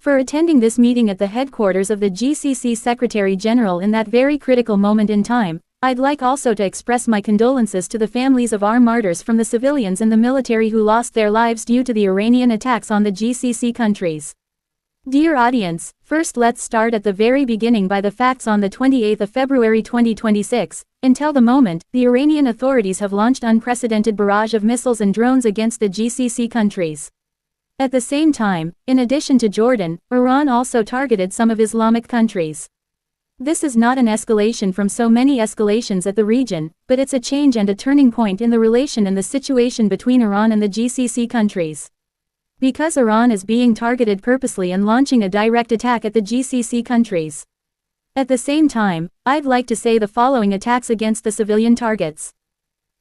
for attending this meeting at the headquarters of the GCC Secretary General in that very critical moment in time. I'd like also to express my condolences to the families of our martyrs from the civilians and the military who lost their lives due to the Iranian attacks on the GCC countries. Dear audience, first let's start at the very beginning by the facts. On the 28th of February 2026, until the moment, the Iranian authorities have launched unprecedented barrage of missiles and drones against the GCC countries. At the same time, in addition to Jordan, Iran also targeted some of Islamic countries. This is not an escalation from so many escalations at the region, but it's a change and a turning point in the relation and the situation between Iran and the GCC countries. Because Iran is being targeted purposely and launching a direct attack at the GCC countries. At the same time, I'd like to say the following attacks against the civilian targets.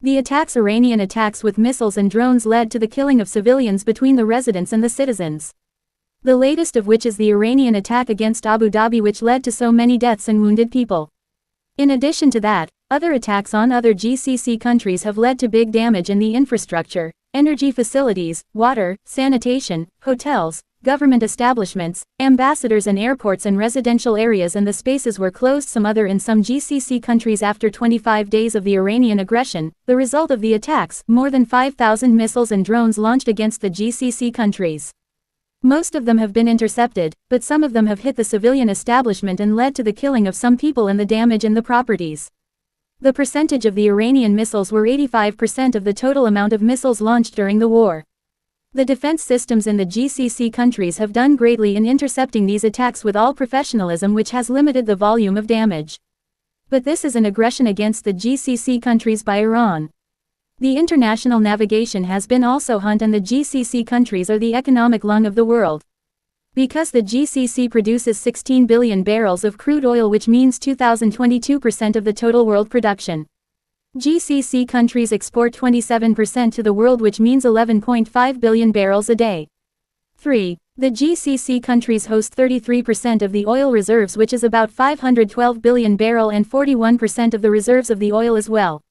The Iranian attacks with missiles and drones led to the killing of civilians between the residents and the citizens. The latest of which is the Iranian attack against Abu Dhabi, which led to so many deaths and wounded people. In addition to that, other attacks on other GCC countries have led to big damage in the infrastructure, energy facilities, water, sanitation, hotels, government establishments, ambassadors and airports and residential areas, and the spaces were closed in some GCC countries after 25 days of the Iranian aggression. The result of the attacks, more than 5,000 missiles and drones launched against the GCC countries. Most of them have been intercepted, but some of them have hit the civilian establishment and led to the killing of some people and the damage in the properties. The percentage of the Iranian missiles were 85% of the total amount of missiles launched during the war. The defense systems in the GCC countries have done greatly in intercepting these attacks with all professionalism, which has limited the volume of damage. But this is an aggression against the GCC countries by Iran. The international navigation has been also hunt, and the GCC countries are the economic lung of the world. Because the GCC produces 16 billion barrels of crude oil, which means 2022% of the total world production. GCC countries export 27% to the world, which means 11.5 billion barrels a day. 3. The GCC countries host 33% of the oil reserves, which is about 512 billion barrel, and 41% of the reserves of the oil as well.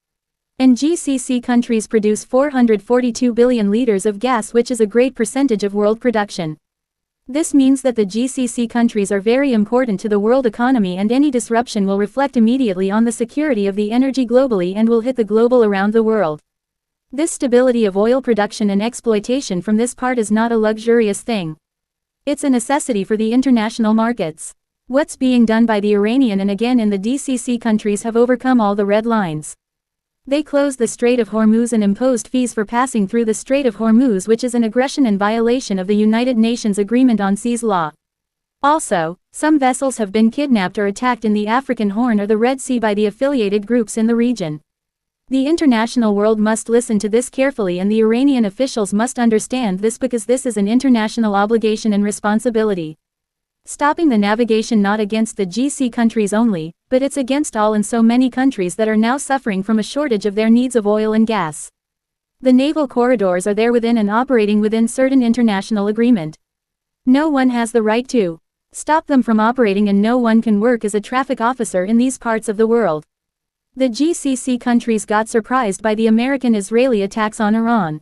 And GCC countries produce 442 billion liters of gas, which is a great percentage of world production. This means that the GCC countries are very important to the world economy, and any disruption will reflect immediately on the security of the energy globally and will hit the global around the world. This stability of oil production and exploitation from this part is not a luxurious thing. It's a necessity for the international markets. What's being done by the Iranian and again in the GCC countries have overcome all the red lines. They closed the Strait of Hormuz and imposed fees for passing through the Strait of Hormuz, which is an aggression and violation of the United Nations Agreement on Seas Law. Also, some vessels have been kidnapped or attacked in the African Horn or the Red Sea by the affiliated groups in the region. The international world must listen to this carefully, and the Iranian officials must understand this, because this is an international obligation and responsibility. Stopping the navigation not against the GCC countries only, but it's against all and so many countries that are now suffering from a shortage of their needs of oil and gas. The naval corridors are there within and operating within certain international agreement. No one has the right to stop them from operating, and no one can work as a traffic officer in these parts of the world. The GCC countries got surprised by the American-Israeli attacks on Iran.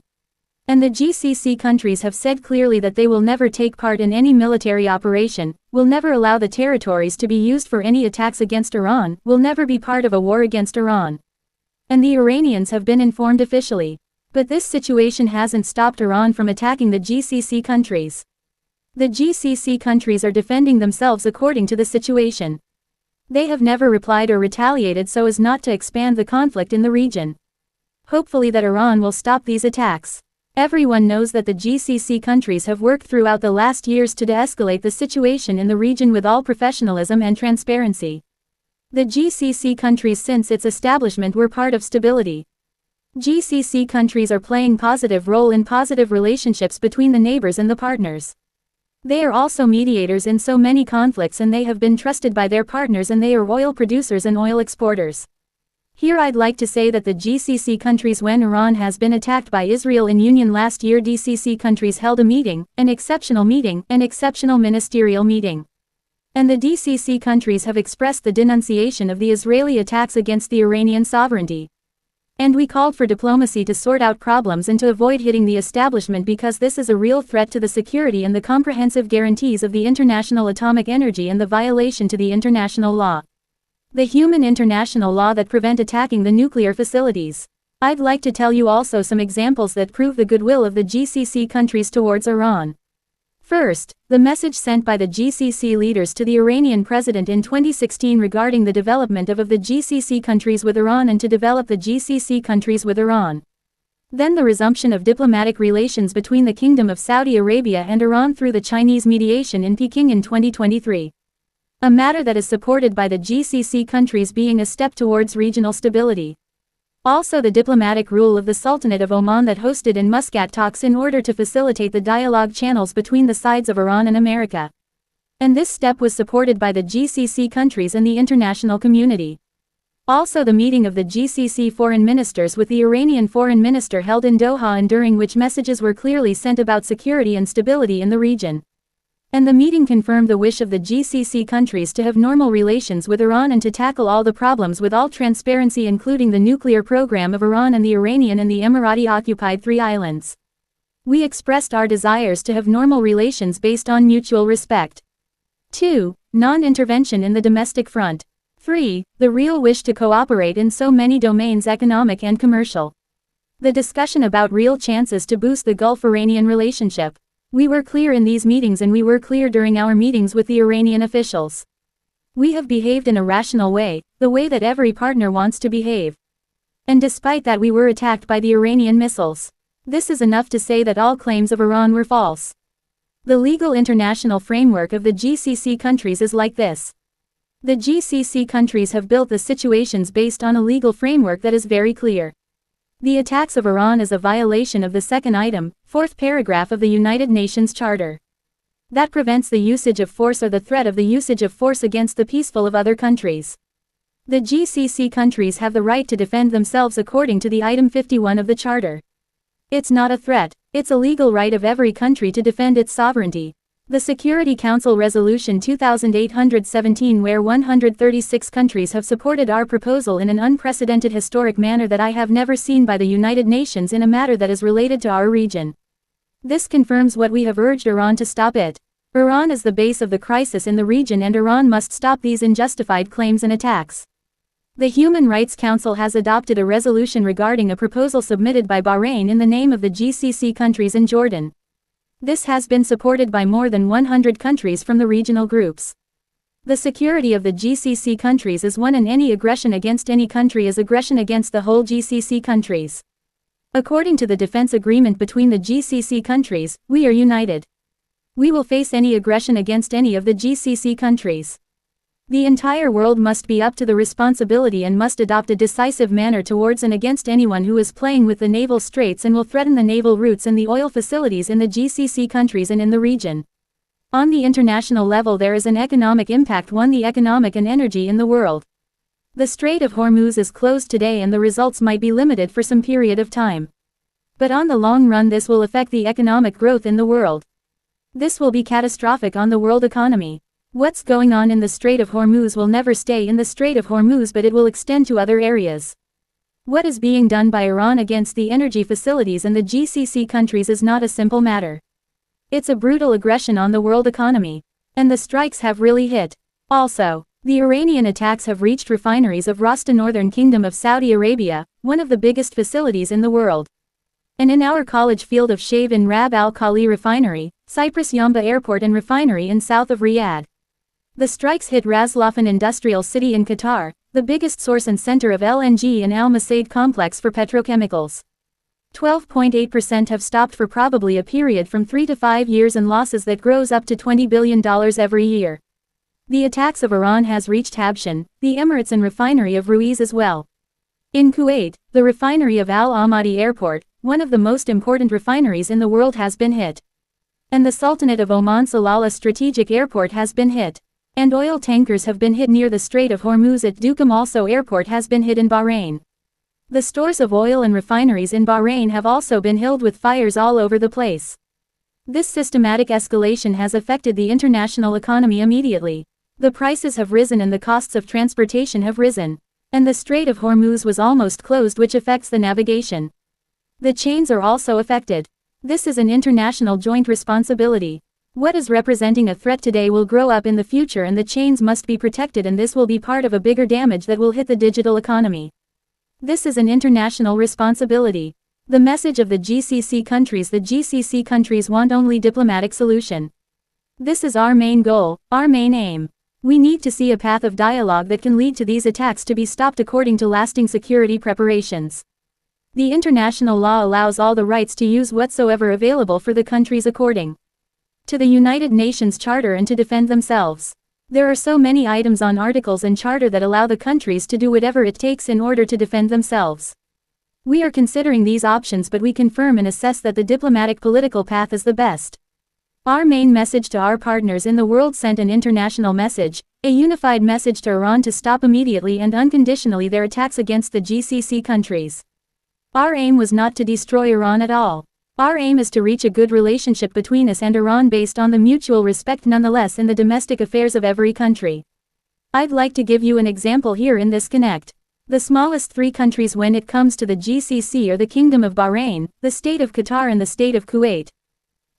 And the GCC countries have said clearly that they will never take part in any military operation, will never allow the territories to be used for any attacks against Iran, will never be part of a war against Iran. And the Iranians have been informed officially. But this situation hasn't stopped Iran from attacking the GCC countries. The GCC countries are defending themselves according to the situation. They have never replied or retaliated so as not to expand the conflict in the region. Hopefully that Iran will stop these attacks. Everyone knows that the GCC countries have worked throughout the last years to de-escalate the situation in the region with all professionalism and transparency. The GCC countries since its establishment were part of stability. GCC countries are playing positive role in positive relationships between the neighbors and the partners. They are also mediators in so many conflicts, and they have been trusted by their partners, and they are oil producers and oil exporters. Here I'd like to say that the GCC countries, when Iran has been attacked by Israel in Union last year, GCC countries held a meeting, an exceptional ministerial meeting. And the GCC countries have expressed the denunciation of the Israeli attacks against the Iranian sovereignty. And we called for diplomacy to sort out problems and to avoid hitting the establishment because this is a real threat to the security and the comprehensive guarantees of the International Atomic Energy and the violation to the international law. The human international law that prevent attacking the nuclear facilities. I'd like to tell you also some examples that prove the goodwill of the GCC countries towards Iran. First, the message sent by the GCC leaders to the Iranian president in 2016 regarding the development of the GCC countries with Iran and to develop the GCC countries with Iran. Then the resumption of diplomatic relations between the Kingdom of Saudi Arabia and Iran through the Chinese mediation in Peking in 2023. A matter that is supported by the GCC countries being a step towards regional stability. Also the diplomatic rule of the Sultanate of Oman that hosted in Muscat talks in order to facilitate the dialogue channels between the sides of Iran and America. And this step was supported by the GCC countries and the international community. Also the meeting of the GCC foreign ministers with the Iranian foreign minister held in Doha and during which messages were clearly sent about security and stability in the region. And the meeting confirmed the wish of the GCC countries to have normal relations with Iran and to tackle all the problems with all transparency, including the nuclear program of Iran and the Iranian and the Emirati-occupied 3 islands. We expressed our desires to have normal relations based on mutual respect. 2. Non-intervention in the domestic front. 3. The real wish to cooperate in so many domains, economic and commercial. The discussion about real chances to boost the Gulf-Iranian relationship. We were clear in these meetings and we were clear during our meetings with the Iranian officials. We have behaved in a rational way, the way that every partner wants to behave. And despite that we were attacked by the Iranian missiles. This is enough to say that all claims of Iran were false. The legal international framework of the GCC countries is like this. The GCC countries have built the situations based on a legal framework that is very clear. The attacks of Iran is a violation of the second item, 4th paragraph of the United Nations Charter. That prevents the usage of force or the threat of the usage of force against the peaceful of other countries. The GCC countries have the right to defend themselves according to the item 51 of the Charter. It's not a threat, it's a legal right of every country to defend its sovereignty. The Security Council Resolution 2817, where 136 countries have supported our proposal in an unprecedented historic manner that I have never seen by the United Nations in a matter that is related to our region. This confirms what we have urged Iran to stop it. Iran is the base of the crisis in the region and Iran must stop these unjustified claims and attacks. The Human Rights Council has adopted a resolution regarding a proposal submitted by Bahrain in the name of the GCC countries and Jordan. This has been supported by more than 100 countries from the regional groups. The security of the GCC countries is one, and any aggression against any country is aggression against the whole GCC countries. According to the defense agreement between the GCC countries, we are united. We will face any aggression against any of the GCC countries. The entire world must be up to the responsibility and must adopt a decisive manner towards and against anyone who is playing with the naval straits and will threaten the naval routes and the oil facilities in the GCC countries and in the region. On the international level there is an economic impact, the economic and energy in the world. The Strait of Hormuz is closed today and the results might be limited for some period of time. But on the long run this will affect the economic growth in the world. This will be catastrophic on the world economy. What's going on in the Strait of Hormuz will never stay in the Strait of Hormuz, but it will extend to other areas. What is being done by Iran against the energy facilities in the GCC countries is not a simple matter. It's a brutal aggression on the world economy. And the strikes have really hit. Also, the Iranian attacks have reached refineries of Ras, Northern Kingdom of Saudi Arabia, one of the biggest facilities in the world. And in our college field of Shave in Rab al-Khali refinery, Cyprus Yamba Airport and refinery in south of Riyadh. The strikes hit Ras Laffan Industrial City in Qatar, the biggest source and center of LNG and Al Masaid complex for petrochemicals. 12.8% have stopped for probably a period from 3 to 5 years and losses that grows up to $20 billion every year. The attacks of Iran has reached Habshan, the Emirates and refinery of Ruiz as well. In Kuwait, the refinery of Al Ahmadi Airport, one of the most important refineries in the world, has been hit. And the Sultanate of Oman Salalah Strategic Airport has been hit. And oil tankers have been hit near the Strait of Hormuz at Duqm. Also airport has been hit in Bahrain. The stores of oil and refineries in Bahrain have also been hit with fires all over the place. This systematic escalation has affected the international economy immediately. The prices have risen and the costs of transportation have risen. And the Strait of Hormuz was almost closed, which affects the navigation. The chains are also affected. This is an international joint responsibility. What is representing a threat today will grow up in the future, and the chains must be protected, and this will be part of a bigger damage that will hit the digital economy. This is an international responsibility. The message of the GCC countries want only diplomatic solution. This is our main goal, our main aim. We need to see a path of dialogue that can lead to these attacks to be stopped according to lasting security preparations. The international law allows all the rights to use whatsoever available for the countries according to the United Nations Charter and to defend themselves. There are so many items on articles and charter that allow the countries to do whatever it takes in order to defend themselves. We are considering these options, but we confirm and assess that the diplomatic political path is the best. Our main message to our partners in the world sent an international message, a unified message to Iran to stop immediately and unconditionally their attacks against the GCC countries. Our aim was not to destroy Iran at all. Our aim is to reach a good relationship between us and Iran based on the mutual respect nonetheless in the domestic affairs of every country. I'd like to give you an example here in this connect. The smallest three countries when it comes to the GCC are the Kingdom of Bahrain, the State of Qatar and the State of Kuwait.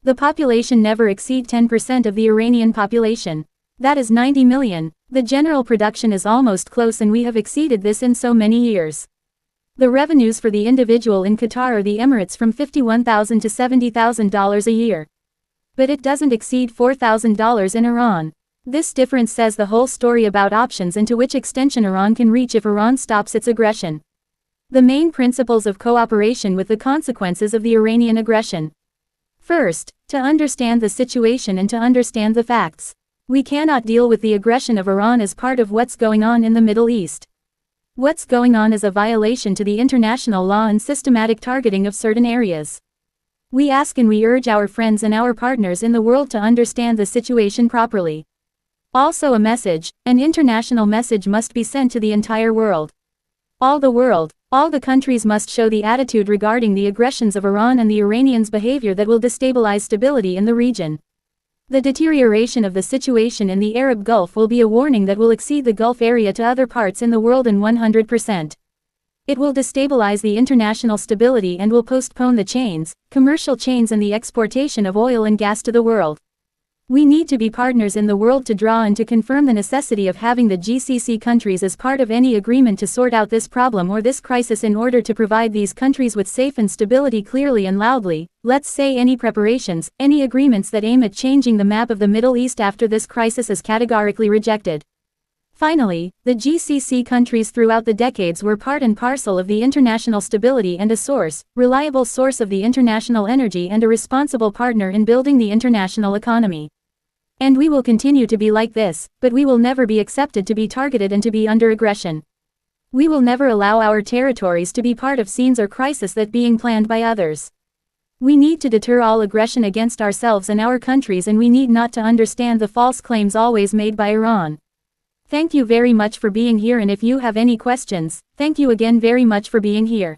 The population never exceed 10% of the Iranian population. That is 90 million. The general production is almost close, and we have exceeded this in so many years. The revenues for the individual in Qatar or the Emirates from $51,000 to $70,000 a year. But it doesn't exceed $4,000 in Iran. This difference says the whole story about options and to which extension Iran can reach if Iran stops its aggression. The main principles of cooperation with the consequences of the Iranian aggression. First, to understand the situation and to understand the facts. We cannot deal with the aggression of Iran as part of what's going on in the Middle East. What's going on is a violation to the international law and systematic targeting of certain areas. We ask and we urge our friends and our partners in the world to understand the situation properly. Also a message, an international message must be sent to the entire world. All the countries must show the attitude regarding the aggressions of Iran and the Iranians' behavior that will destabilize stability in the region. The deterioration of the situation in the Arab Gulf will be a warning that will exceed the Gulf area to other parts in the world in 100%. It will destabilize the international stability and will postpone the chains, commercial chains, and the exportation of oil and gas to the world. We need to be partners in the world to draw and to confirm the necessity of having the GCC countries as part of any agreement to sort out this problem or this crisis in order to provide these countries with safe and stability clearly and loudly. Let's say any preparations, any agreements that aim at changing the map of the Middle East after this crisis is categorically rejected. Finally, the GCC countries throughout the decades were part and parcel of the international stability and a reliable source of the international energy and a responsible partner in building the international economy. And we will continue to be like this, but we will never be accepted to be targeted and to be under aggression. We will never allow our territories to be part of scenes or crisis that being planned by others. We need to deter all aggression against ourselves and our countries, and we need not to understand the false claims always made by Iran. Thank you very much for being here, and if you have any questions, thank you again very much for being here.